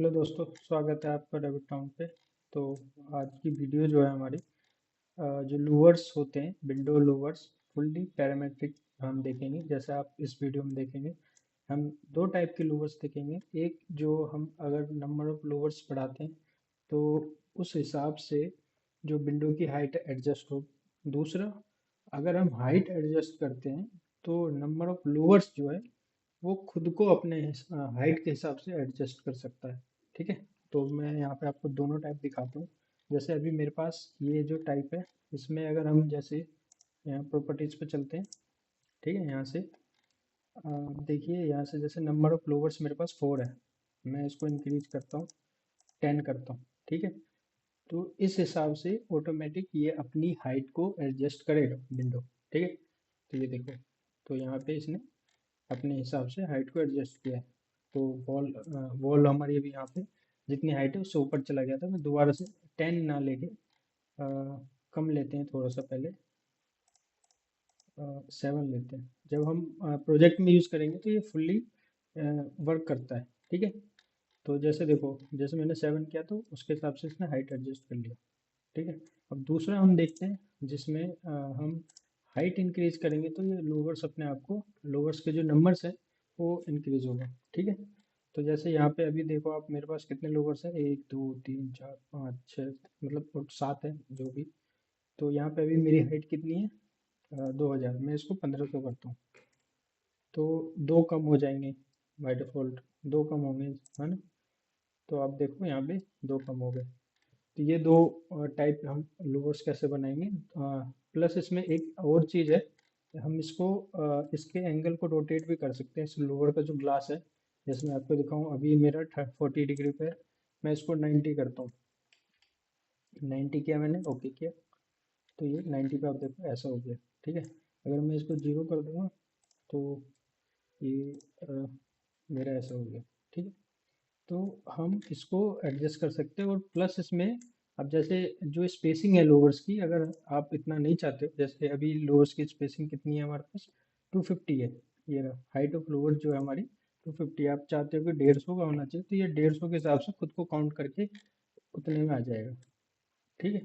Hello दोस्तों, स्वागत है आपका डेविड टाउन पे। तो आज की वीडियो जो है हमारी जो लूवर्स होते हैं, विंडो लूवर्स, फुल्ली पैरामेट्रिक हम देखेंगे। जैसे आप इस वीडियो में देखेंगे, हम दो टाइप के लूवर्स देखेंगे। एक जो हम अगर नंबर ऑफ लूवर्स बढ़ाते हैं तो उस हिसाब से जो विंडो की हाइट एडजस्ट हो। दूसरा, अगर हम हाइट एडजस्ट करते हैं तो नंबर ऑफ लूवर्स जो है वो खुद को अपने हाइट के हिसाब से एडजस्ट कर सकता है। ठीक है, तो मैं यहाँ पे आपको दोनों टाइप दिखाता हूँ। जैसे अभी मेरे पास ये जो टाइप है, इसमें अगर हम जैसे यहाँ प्रॉपर्टीज पे चलते हैं। ठीक है, यहाँ से देखिए, यहाँ से जैसे नंबर ऑफ फ्लोवर्स मेरे पास 4 है, मैं इसको इंक्रीज करता हूँ, 10 करता हूँ। ठीक है, तो इस हिसाब से ऑटोमेटिक ये अपनी हाइट को एडजस्ट करेगा विंडो। ठीक है, तो ये देखो, तो यहाँ पे इसने अपने हिसाब से हाइट को एडजस्ट किया है। तो वॉल वॉल हमारी अभी यहाँ पे जितनी हाइट है उससे ऊपर चला गया था। मैं दोबारा से 10 ना लेके कम लेते हैं, थोड़ा सा पहले 7 लेते हैं। जब हम प्रोजेक्ट में यूज़ करेंगे तो ये फुल्ली वर्क करता है। ठीक है, तो जैसे देखो, जैसे मैंने 7 किया तो उसके हिसाब से इसने हाइट एडजस्ट कर लिया। ठीक है, अब दूसरा हम देखते हैं जिसमें हम हाइट इंक्रीज करेंगे तो ये लोअर्स अपने आप को, लोअर्स के जो नंबर्स है वो इंक्रीज होगा। ठीक है, तो जैसे यहाँ पे अभी देखो आप, मेरे पास कितने लोअर्स हैं, 1 2 3 4 5 6, मतलब 7 है जो भी। तो यहाँ पे अभी मेरी हाइट कितनी है, 2000। मैं इसको 1500 करता हूँ तो दो कम हो जाएंगे बाय डिफॉल्ट, दो कम होंगे, है ना। तो आप देखो यहाँ पे दो कम हो गए। तो ये दो टाइप हम लोअर्स कैसे बनाएंगे। प्लस इसमें एक और चीज़ है, हम इसको इसके एंगल को रोटेट भी कर सकते हैं। इस लोअर का जो ग्लास है, जैसे मैं आपको दिखाऊं, अभी मेरा 40 डिग्री पे है, मैं इसको 90 करता हूँ। 90 किया मैंने, ओके किया, तो ये 90 पे आप देखो ऐसा हो गया। ठीक है, अगर मैं इसको 0 कर दूंगा तो ये मेरा ऐसा हो गया। ठीक है, तो हम इसको एडजस्ट कर सकते हैं। और प्लस इसमें अब जैसे जो स्पेसिंग है लोअर्स की, अगर आप इतना नहीं चाहते हो, जैसे अभी लोअर्स की स्पेसिंग कितनी है हमारे पास, 250 है। ये हाइट ऑफ लोअर जो है हमारी 250, आप चाहते हो कि 150 का होना चाहिए, तो ये 150 के हिसाब से खुद को काउंट करके उतने में आ जाएगा। ठीक है,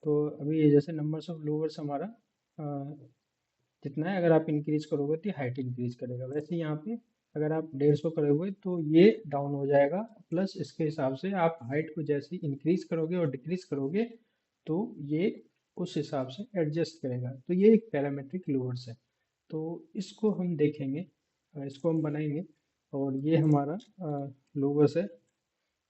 तो अभी ये जैसे नंबर्स ऑफ लोअर्स हमारा जितना है, अगर आप इंक्रीज करोगे तो हाइट इंक्रीज करेगा। वैसे यहाँ पे अगर आप 150 करोगे तो ये डाउन हो जाएगा। प्लस इसके हिसाब से आप हाइट को जैसे इंक्रीज करोगे और डिक्रीज करोगे तो ये उस हिसाब से एडजस्ट करेगा। तो ये एक पैरामेट्रिक लोअर्स है। तो इसको हम देखेंगे, इसको हम बनाएंगे। और ये हमारा लोअर्स है,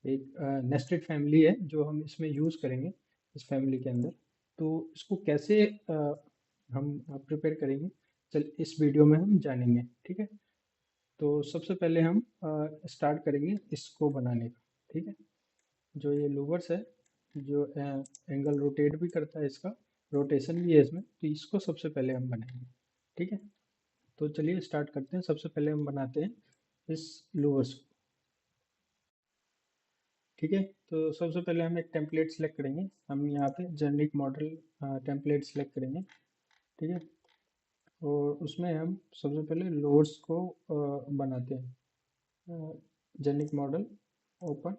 एक नेस्टेड फैमिली है जो हम इसमें यूज़ करेंगे इस फैमिली के अंदर। तो इसको कैसे हम प्रिपेयर करेंगे, चल इस वीडियो में हम जानेंगे। ठीक है, तो सबसे पहले हम स्टार्ट करेंगे इसको बनाने का। ठीक है, जो ये लूवर्स है, जो एंगल रोटेट भी करता है, इसका रोटेशन भी है इसमें, तो इसको सबसे पहले हम बनाएंगे। ठीक है, तो चलिए स्टार्ट करते हैं। सबसे पहले हम बनाते हैं इस लूवर्स को। ठीक है, तो सबसे पहले हम एक टेम्पलेट सेलेक्ट करेंगे। हम यहाँ पे जेनरिक मॉडल टेम्पलेट सेलेक्ट करेंगे। ठीक है, और उसमें हम सबसे पहले लोड्स को बनाते हैं। जेनिक मॉडल ओपन।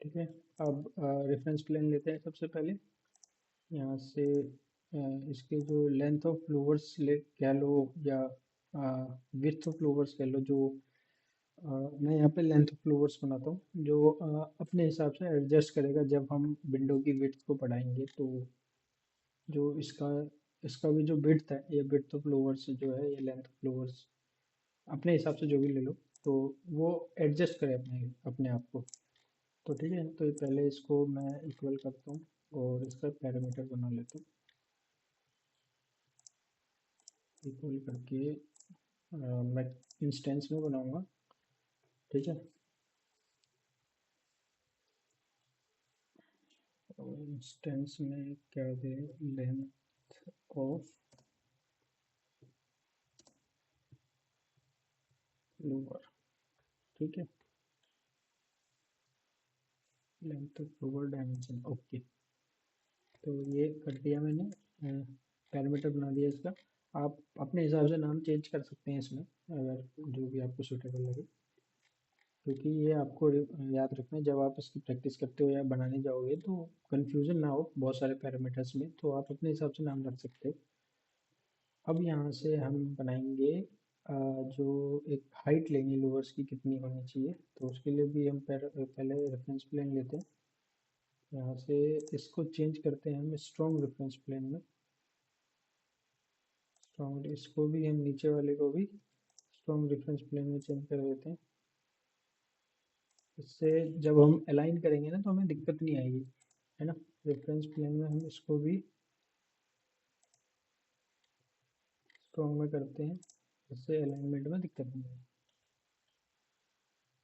ठीक है, अब रेफरेंस प्लेन लेते हैं सबसे पहले। यहाँ से इसके जो लेंथ ऑफ फ्लोवर्स ले कह लो या विड्थ ऑफ फ्लोवर्स कह लो, जो मैं यहाँ पे लेंथ ऑफ फ्लोवर्स बनाता हूँ, जो अपने हिसाब से एडजस्ट करेगा जब हम विंडो की विड्थ को बढ़ाएंगे। तो जो इसका इसका भी जो विड्थ है, ये विड्थ ऑफ लोअर्स जो है, ये लेंथ ऑफ लोअर्स अपने हिसाब से जो भी ले लो, तो वो एडजस्ट करे अपने अपने आप को। तो ठीक है, तो पहले इसको मैं इक्वल करता हूँ और इसका पैरामीटर बना लेता हूँ। इक्वल करके मैं इंस्टेंस में बनाऊंगा। ठीक है, और इंस्टेंस में क्या दे, लेंथ ऑफ लोअर। ठीक है, length of lower dimension, okay. तो ये कर दिया मैंने, पैरामीटर बना दिया इसका। आप अपने हिसाब से नाम चेंज कर सकते हैं इसमें, अगर जो भी आपको सूटेबल लगे, क्योंकि ये आपको याद रखना है, जब आप इसकी प्रैक्टिस करते हो या बनाने जाओगे तो कंफ्यूजन ना हो बहुत सारे पैरामीटर्स में, तो आप अपने हिसाब से नाम रख सकते हो। अब यहाँ से हम बनाएंगे जो एक हाइट लेंगे लोअर्स की कितनी होनी चाहिए, तो उसके लिए भी हम पहले रेफरेंस प्लेन लेते हैं। यहाँ से इसको चेंज करते हैं हम स्ट्रॉन्ग रेफरेंस प्लेन में। स्ट्रॉन्ग, इसको भी हम नीचे वाले को भी स्ट्रॉन्ग रेफरेंस प्लेन में चेंज कर देते हैं। इससे जब हम अलाइन करेंगे ना तो हमें दिक्कत नहीं आएगी, है ना। रेफरेंस प्लेन में हम इसको भी स्ट्रॉन्ग में करते हैं, इससे अलाइनमेंट में दिक्कत नहीं आएगी।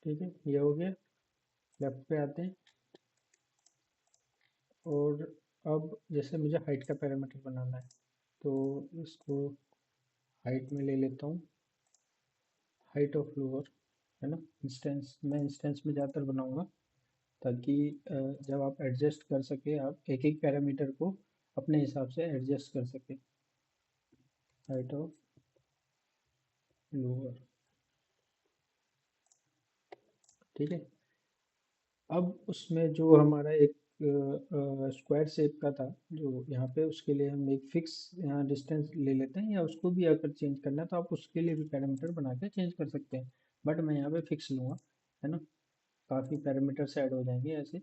ठीक है, ये हो गया। लेफ्ट पे आते हैं, और अब जैसे मुझे हाइट का पैरामीटर बनाना है, तो इसको हाइट में ले लेता हूँ, हाइट ऑफ लोअर, है ना। इंस्टेंस, मैं इंस्टेंस में ज़्यादातर बनाऊंगा, ताकि जब आप एडजस्ट कर सके, आप एक एक पैरामीटर को अपने हिसाब से एडजस्ट कर सके। हाइट ऑफ लोअर, ठीक है। अब उसमें जो हमारा एक स्क्वायर शेप का था जो यहाँ पे, उसके लिए हम एक फिक्स यहाँ डिस्टेंस ले लेते हैं, या उसको भी अगर चेंज करना है तो आप उसके लिए भी पैरामीटर बना के चेंज कर सकते हैं, बट मैं यहाँ पे फिक्स लूँगा, है ना। काफ़ी पैरामीटर्स ऐड हो जाएंगे ऐसे,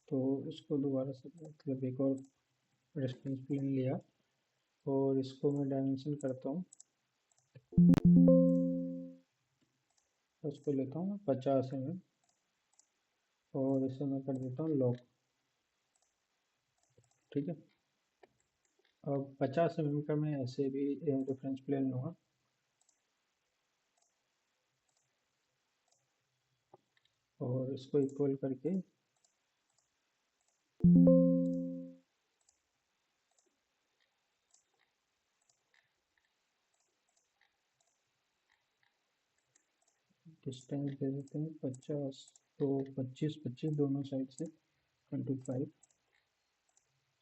तो इसको दोबारा से मतलब एक और रेफरेंस प्लेन लिया, और इसको मैं डायमेंशन करता हूँ, उसको लेता हूँ 50 mm, और इसे मैं कर देता हूँ लॉक। ठीक है, अब 50 mm का मैं ऐसे भी रेफरेंस प्लेन लूँगा, और इसको इक्वल करके डिस्टेंस दे देते हैं 50, तो 25 25 दोनों साइड से 25,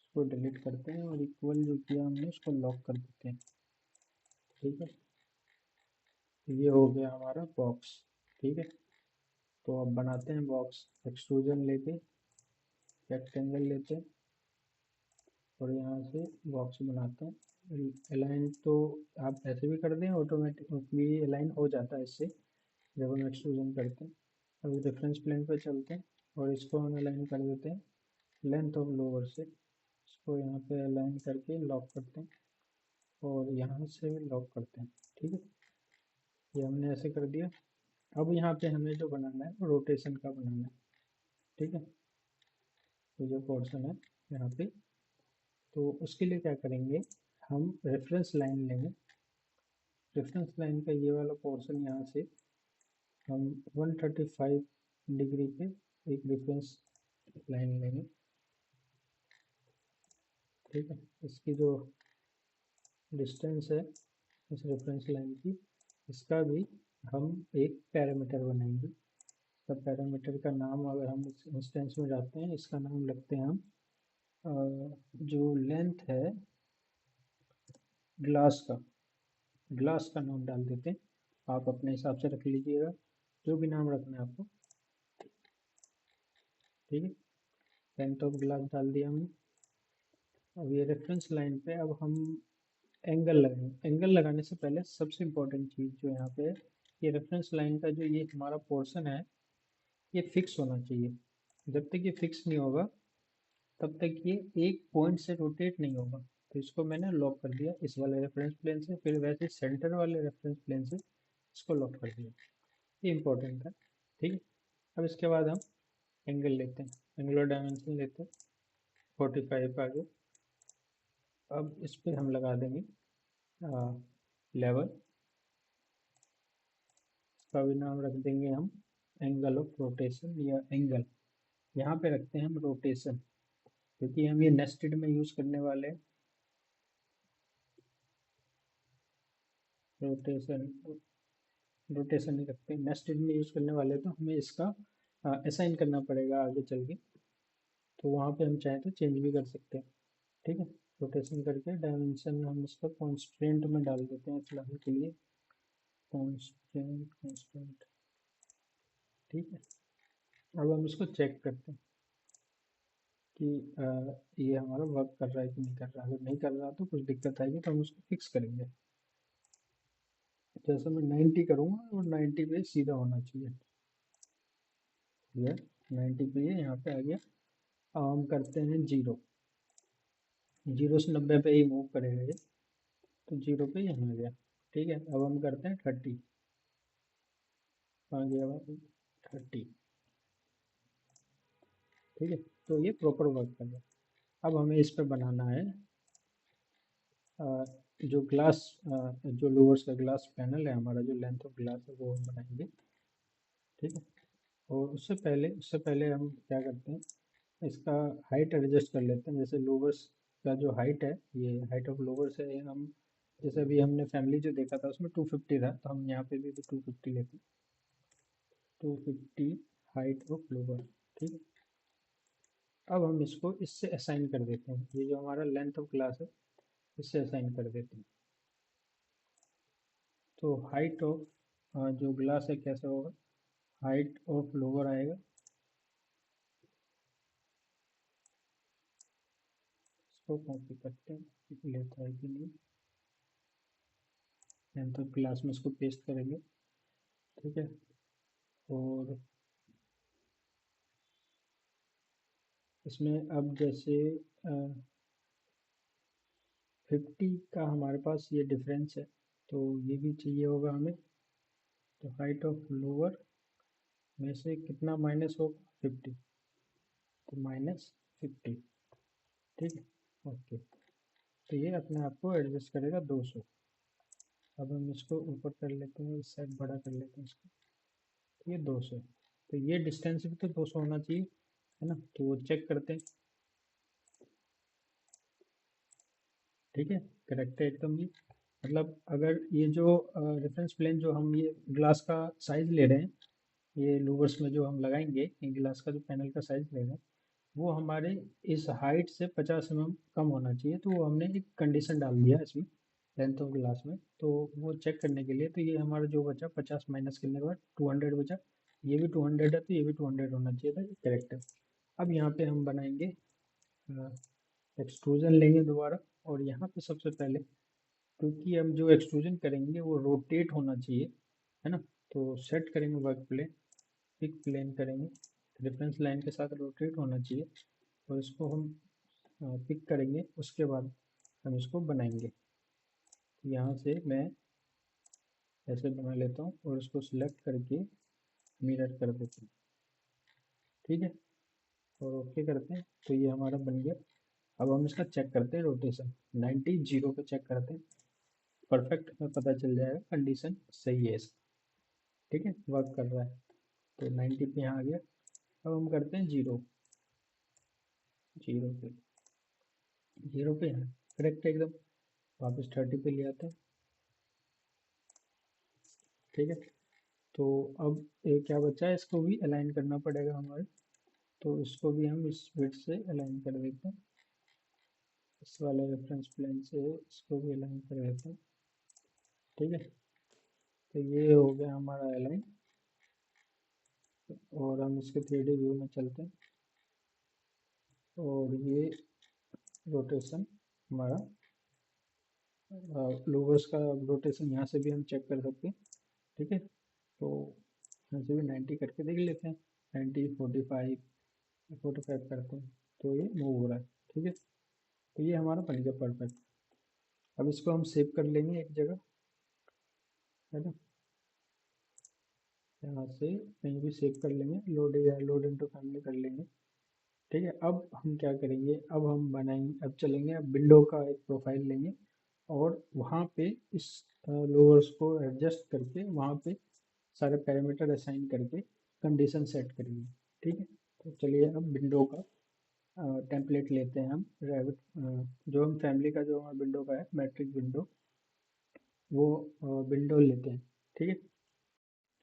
इसको डिलीट करते हैं, और इक्वल जो किया हमने उसको लॉक कर देते हैं। ठीक है, ये हो गया हमारा बॉक्स। ठीक है, तो अब बनाते हैं बॉक्स। एक्सट्रूजन लेके रेक्टेंगल लेते हैं, और यहाँ से बॉक्स बनाते हैं। अलाइन तो आप ऐसे भी कर दें, ऑटोमेटिक भी अलाइन हो जाता है इससे, जब हम एक्सट्रूजन करते हैं। अभी रेफरेंस प्लेन पर चलते हैं, और इसको हम अलाइन कर देते हैं लेंथ ऑफ लोअर से, इसको यहाँ पे अलाइन करके लॉक करते हैं, और यहाँ से भी लॉक करते हैं। ठीक है, ये हमने ऐसे कर दिया। अब यहाँ पे हमें जो बनाना है रोटेशन का बनाना है। ठीक है, तो जो पोर्शन है यहाँ पे, तो उसके लिए क्या करेंगे, हम रेफरेंस लाइन लेंगे। रेफरेंस लाइन का ये वाला पोर्शन, यहाँ से हम 135 डिग्री पे एक रेफरेंस लाइन लेंगे। ठीक है, इसकी जो डिस्टेंस है इस रेफरेंस लाइन की, इसका भी हम एक पैरामीटर बनाएंगे। सब पैरामीटर का नाम, अगर हम इस इंस्टेंस में जाते हैं, इसका नाम लगते हैं हम जो लेंथ है ग्लास का, ग्लास का नाम डाल देते हैं। आप अपने हिसाब से रख लीजिएगा, जो भी नाम रखना है आपको। ठीक है, लेंथ ऑफ ग्लास डाल दिया हमने। अब ये रेफरेंस लाइन पे अब हम एंगल लगाएंगे। एंगल लगाने से पहले सबसे इम्पोर्टेंट चीज़ जो यहाँ पे है, ये रेफरेंस लाइन का जो ये हमारा पोर्शन है, ये फिक्स होना चाहिए। जब तक ये फिक्स नहीं होगा, तब तक ये एक पॉइंट से रोटेट नहीं होगा। तो इसको मैंने लॉक कर दिया इस वाले रेफरेंस प्लेन से, फिर वैसे सेंटर वाले रेफरेंस प्लेन से इसको लॉक कर दिया। ये इंपॉर्टेंट है। ठीक है, अब इसके बाद हम एंगल लेते हैं, एंगुलर डायमेंशन लेते हैं 45 आगे। अब इस पर हम लगा देंगे लेवल, इसका भी नाम रख देंगे हम एंगल ऑफ रोटेशन, या एंगल यहाँ पे रखते हैं हम रोटेशन, क्योंकि हम ये नेस्टेड में यूज़ करने वाले हैं। रोटेशन, रोटेशन नहीं रखते, नेस्टेड में यूज़ करने वाले, तो हमें इसका असाइन करना पड़ेगा आगे चल के, तो वहाँ पे हम चाहें तो चेंज भी कर सकते हैं। ठीक है, रोटेशन करके डायमेंशन हम इसका कॉन्स्टेंट में डाल देते हैं फिलहाल के लिए, कॉन्स्टेंट कॉन्स्टेंट। ठीक है, अब हम इसको चेक करते हैं कि ये हमारा वर्क कर रहा है कि नहीं कर रहा है। अगर नहीं कर रहा तो कुछ दिक्कत आएगी तो हम उसको फिक्स करेंगे। जैसे मैं 90 करूँगा और 90 पे सीधा होना चाहिए। ये 90 पे ये यहाँ पे आ गया। अब हम करते हैं 0, 0 से 90 पे ही मूव करेगा ये, तो 0 पे यहाँ आ गया। ठीक है, अब हम करते हैं 30, आ गया 30। ठीक है, तो ये प्रॉपर वर्क कर रहा है। अब हमें इस पे बनाना है जो ग्लास, जो लोअर्स का ग्लास पैनल है हमारा, जो लेंथ ऑफ ग्लास है वो हम बनाएंगे। ठीक है, और उससे पहले हम क्या करते हैं, इसका हाइट एडजस्ट कर लेते हैं। जैसे लोवर्स का जो हाइट है, ये हाइट ऑफ लोवर्स है, हम जैसे अभी हमने फैमिली जो देखा था उसमें 250 था, तो हम यहाँ पे भी 250 लेते हैं, 250 हाइट ऑफ लोवर। ठीक है, अब हम इसको इससे असाइन कर देते हैं, ये जो हमारा लेंथ ऑफ ग्लास है इससे असाइन कर देते हैं। तो हाइट ऑफ जो ग्लास है कैसे होगा, हाइट ऑफ लोवर आएगा, इसको कॉपी करते हैं, लेता है कि नहीं, लेंथ ऑफ ग्लास में इसको पेस्ट करेंगे। ठीक है, और इसमें अब जैसे 50 का हमारे पास ये डिफरेंस है, तो ये भी चाहिए होगा हमें। तो हाइट ऑफ लोअर में से कितना माइनस होगा, 50, तो -50। ठीक है, ओके, तो ये अपने आप को एडजस्ट करेगा 200। अब हम इसको ऊपर कर लेते हैं, इस साइड बड़ा कर लेते हैं इसको, तो ये 200। तो ये डिस्टेंस भी तो 200 होना चाहिए, है ना, तो वो चेक करते हैं। ठीक है, करेक्ट है एकदम ये। मतलब अगर ये जो रेफरेंस प्लेन जो हम ये ग्लास का साइज ले रहे हैं, ये लूवर्स में जो हम लगाएंगे, ये ग्लास का जो पैनल का साइज ले रहे हैं, वो हमारे इस हाइट से 50 mm कम होना चाहिए। तो वो हमने एक कंडीशन डाल दिया इसमें लेंथ ऑफ ग्लास में, तो वो चेक करने के लिए, तो ये हमारा जो बचा 50 माइनस करने के बाद 200 बचा, ये भी 200 है, तो ये भी 200 होना चाहिए था, ये करेक्ट है। अब यहाँ पे हम बनाएंगे एक्सट्रूजन लेंगे दोबारा, और यहाँ पे सबसे पहले, क्योंकि हम जो एक्सट्रूजन करेंगे वो रोटेट होना चाहिए, है ना, तो सेट करेंगे वर्क प्लेन, पिक प्लेन करेंगे, रेफरेंस लाइन के साथ रोटेट होना चाहिए, और इसको हम पिक करेंगे, उसके बाद हम इसको बनाएंगे। यहाँ से मैं ऐसे बना लेता हूँ और इसको सिलेक्ट करके मिरर कर देता हूँ। ठीक है, और ओके करते हैं, तो ये हमारा बन गया। अब हम इसका चेक करते हैं रोटेशन, 90 0 पे चेक करते हैं, परफेक्ट हमें पता चल जाएगा, कंडीशन सही है इसका। ठीक है, वर्क कर रहा है, तो 90 पे यहाँ आ गया। अब हम करते हैं 0, 0 पे, 0 पे यहाँ करेक्ट है एकदम, वापस 30 पे ले आते हैं। ठीक है, तो अब ये क्या बचा है, इसको भी अलाइन करना पड़ेगा हमारे, तो इसको भी हम इस विड्थ से अलाइन कर देते हैं, इस वाले रेफरेंस प्लेन से इसको भी अलाइन कर देते हैं। ठीक है, तो ये हो गया हमारा अलाइन, और हम इसके 3D व्यू में चलते हैं, और ये रोटेशन हमारा लोवर्स का रोटेशन यहाँ से भी हम चेक कर सकते हैं। ठीक है, तो यहाँ से भी 90 करके देख लेते हैं, 90 45 करते हैं, तो ये मूव हो रहा है। ठीक है, तो ये हमारा बन गया परफेक्ट। अब इसको हम सेव कर लेंगे एक जगह, है ना, यहाँ से कहीं भी सेव कर लेंगे, लोड या लोड इनटू फैमिली कर लेंगे। ठीक है, अब हम क्या करेंगे, अब हम बनाएंगे, अब चलेंगे, अब विंडो का एक प्रोफाइल लेंगे, और वहाँ पे इस लोअर्स को एडजस्ट करके वहाँ पे सारे पैरामीटर असाइन करके कंडीशन सेट करेंगे। ठीक है, तो चलिए अब विंडो का टेम्पलेट लेते हैं हम, रेविट जो हम फैमिली का जो हमारा विंडो का है, मैट्रिक विंडो, वो विंडो लेते हैं। ठीक है,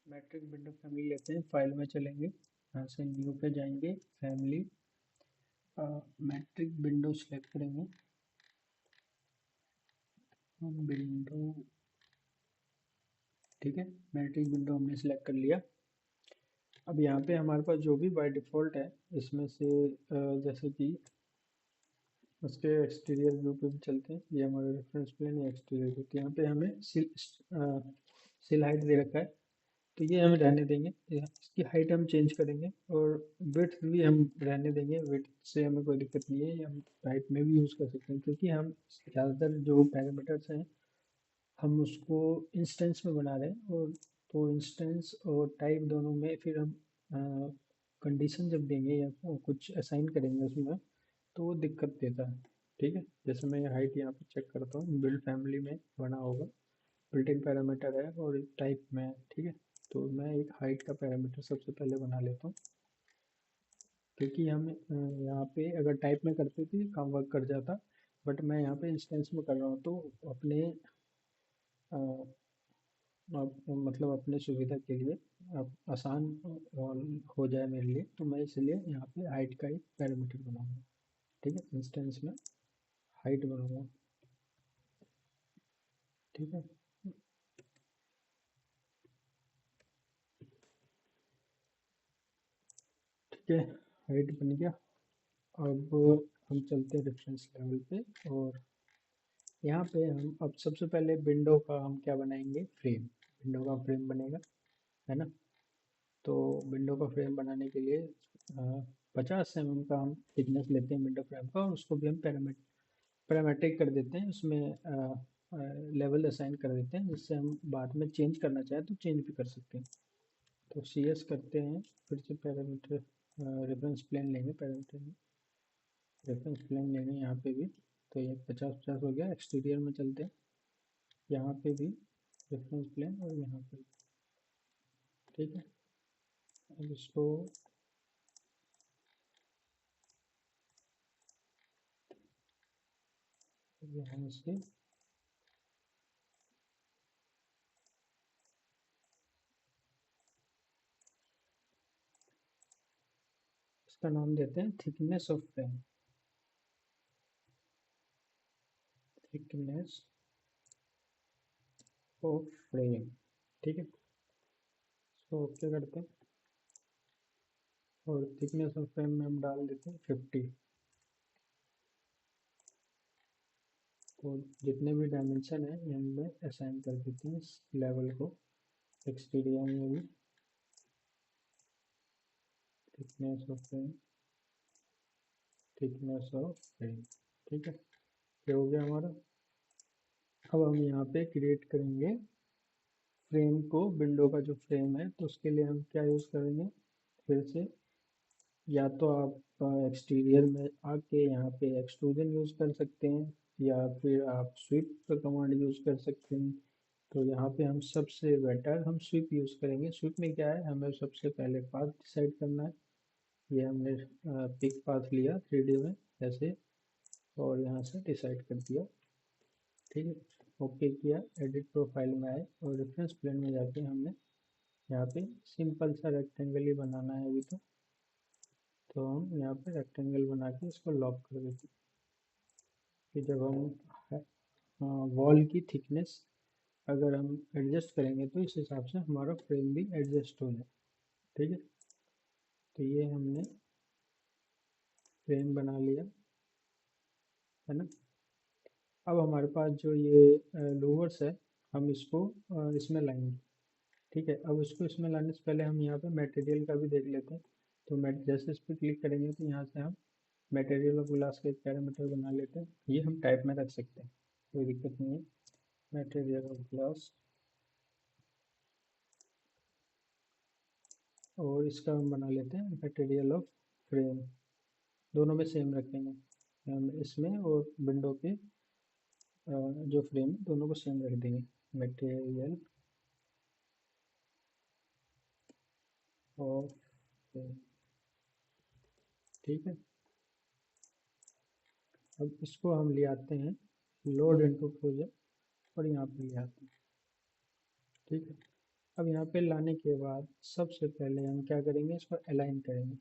मैट्रिक विंडो फैमिली लेते हैं, फाइल में चलेंगे, यहाँ से न्यू पे जाएंगे, फैमिली मैट्रिक विंडो सेलेक्ट करेंगे, हम विंडो, ठीक है, मैट्रिक्स विंडो हमने सेलेक्ट कर लिया। अब यहाँ पे हमारे पास जो भी बाय डिफ़ॉल्ट है इसमें से जैसे कि उसके एक्सटीरियर व्यू पे भी चलते हैं, ये हमारा रेफरेंस प्लेन या एक्सटीरियर व्यू, तो यहाँ पे हमें सिल हाइट दे रखा है, तो ये हम रहने देंगे। इसकी हाइट हम चेंज करेंगे और विड्थ भी हम रहने देंगे, विड्थ से हमें कोई दिक्कत नहीं है, ये हम हाइट में भी यूज़ कर सकते हैं, क्योंकि हम ज़्यादातर जो पैरामीटर्स हैं हम उसको इंस्टेंस में बना रहे हैं, और तो इंस्टेंस और टाइप दोनों में फिर हम कंडीशन जब देंगे या कुछ असाइन करेंगे उसमें, तो वो दिक्कत देता है। ठीक है, जैसे मैं हाइट यहाँ पे चेक करता हूँ, बिल्ड फैमिली में बना होगा, बिल्ट इन पैरामीटर है और टाइप में है। ठीक है, तो मैं एक हाइट का पैरामीटर सबसे पहले बना लेता हूँ, क्योंकि हम यहाँ पे अगर टाइप में करते थे काम वर्क कर जाता, बट मैं यहाँ पे इंस्टेंस में कर रहा हूँ, तो अपने अ, मतलब अपने सुविधा के लिए अब आसान हो जाए मेरे लिए, तो मैं इसलिए यहाँ पे हाइट का एक पैरामीटर बनाऊंगा। ठीक है, इंस्टेंस में हाइट बनाऊंगा। ठीक है, ठीक है, हाइट बन गया। अब हम चलते हैं रेफरेंस लेवल पे, और यहाँ पे हम अब सबसे पहले विंडो का हम क्या बनाएंगे, फ्रेम, विंडो का फ्रेम बनेगा, है ना। तो विंडो का फ्रेम बनाने के लिए 50 mm का हम थिकनेस लेते हैं विंडो फ्रेम का, और उसको भी हम पैरामेट्रिक कर देते हैं, उसमें लेवल असाइन कर देते हैं, जिससे हम बाद में चेंज करना चाहें तो चेंज भी कर सकते हैं। तो सी एस करते हैं, फिर से पैरामीटर रेफरेंस प्लेन लेंगे, पैरामीटर रेफरेंस प्लेन लेंगे यहाँ पे भी, तो ये 50-50 हो गया। एक्सटीरियर में चलते हैं, यहाँ पे भी रेफरेंस प्लेन और यहाँ पे, ठीक है। अब इसको यहाँ से इसका नाम देते हैं thickness of frame, thickness of frame, ठीक है। इसको ओके करते हैं, और थिकनेस ऑफ फ्रेम में हम डाल देते हैं 50। तो जितने भी डायमेंशन है इनमें असाइन कर देते हैं इस लेवल को। एक्सटीरियर में भी thickness of frame, thickness of frame, ठीक है, ये हो गया हमारा। अब हम यहाँ पे क्रिएट करेंगे फ्रेम को, विंडो का जो फ्रेम है, तो उसके लिए हम क्या यूज़ करेंगे, फिर से या तो आप एक्सटीरियर में आके यहाँ पे एक्सट्रूजन यूज़ कर सकते हैं, या फिर आप स्वीप का कमांड यूज़ कर सकते हैं। तो यहाँ पे हम सबसे बेटर हम स्वीप यूज़ करेंगे। स्वीप में क्या है, हमें सबसे पहले पाथ डिसाइड करना है। ये हमने पिक पाथ लिया 3D में ऐसे, और यहाँ से डिसाइड कर दिया, ठीक है। ओके किया, एडिट प्रोफाइल में आए, और रेफरेंस प्लेन में जाके हमने यहाँ पे सिंपल सा रेक्टेंगल ही बनाना है अभी तो हम यहाँ पे रेक्टेंगल बना के इसको लॉक कर देते हैं, कि जब हम वॉल की थिकनेस अगर हम एडजस्ट करेंगे तो इस हिसाब से हमारा फ्रेम भी एडजस्ट हो जाए, ठीक है। तो ये हमने फ्रेम बना लिया, है ना। अब हमारे पास जो ये लोअर्स है, हम इसको इसमें लाएंगे, ठीक है। अब इसको इसमें लाने से पहले हम यहाँ पे मटेरियल का भी देख लेते हैं। तो जैसे इस पर क्लिक करेंगे तो यहाँ से हम मटेरियल ऑफ ग्लास का एक पैरामीटर बना लेते हैं, ये हम टाइप में रख सकते हैं, कोई दिक्कत नहीं है। मटेरियल ऑफ ग्लास, और इसका हम बना लेते हैं मटेरियल ऑफ फ्रेम, दोनों में सेम रखेंगे हम इसमें, और विंडो के जो फ्रेम है दोनों को सेम रख देंगे, मटेरियल ऑफ फ्रेम, ठीक है। अब इसको हम ले आते हैं लोड इनटू प्रोजेक्ट, और यहाँ पे ले आते हैं, ठीक है। अब यहाँ पे लाने के बाद सबसे पहले हम क्या करेंगे, इसको अलाइन करेंगे,